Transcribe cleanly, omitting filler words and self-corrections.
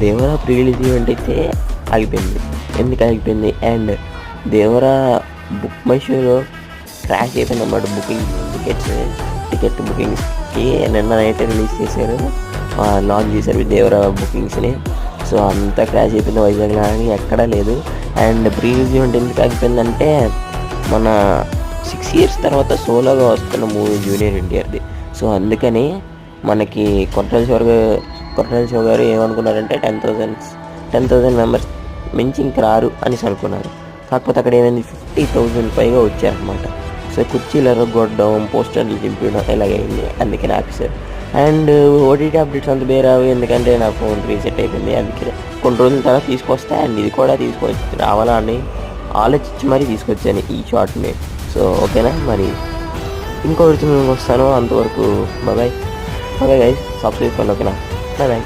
Devara pre release event అయితే ఆగిపోయింది. ఎందుకు ఆగిపోయింది? అండ్ దేవరా బుక్ మై షోలో క్రాష్ అయిపోయింది అన్నమాట. టికెట్ బుకింగ్స్కి నిన్న నైట్ రిలీజ్ చేశారు, లాంచ్ చేశారు దేవరా బుకింగ్స్ని. సో అంతా క్రాష్ అయిపోయింది వైజాగ్లో అని ఎక్కడా లేదు. అండ్ ప్రీ రిలీజ్ ఈవెంట్ ఎందుకు ఆగిపోయిందంటే మన 6 years తర్వాత సోలోగా వస్తున్న మూవీ జూనియర్ ఎన్టీఆర్ది. సో అందుకని మనకి కొట్టాల శివ గారు ఏమనుకున్నారంటే 10,000 మెంబర్స్ మించి ఇంక రారు అనేసి అనుకున్నారు. కాకపోతే అక్కడ ఏమైంది, 50,000 పైగా వచ్చారనమాట. సో కుర్చీలు ఎరగొట్టడం, పోస్టర్లు చింపడం ఇలాగైంది. అందుకని ఆఫీసర్ అండ్ ఓటీటీ అప్డేట్స్ అంత రావు, ఎందుకంటే నా ఫోన్ రీసెట్ అయిపోయింది. అందుకే కొన్ని రోజుల తర్వాత తీసుకొస్తా. అండ్ ఇది కూడా తీసుకొచ్చి రావాలా అని ఆలోచించి మరీ తీసుకొచ్చాను ఈ షార్ట్ని. సో ఓకేనా, మరి ఇంకో విషయం వస్తాను. అంతవరకు బాయ్ గైస్, సబ్స్క్రైబ్ చేసుకోండి. ఓకేనా, బాయ్.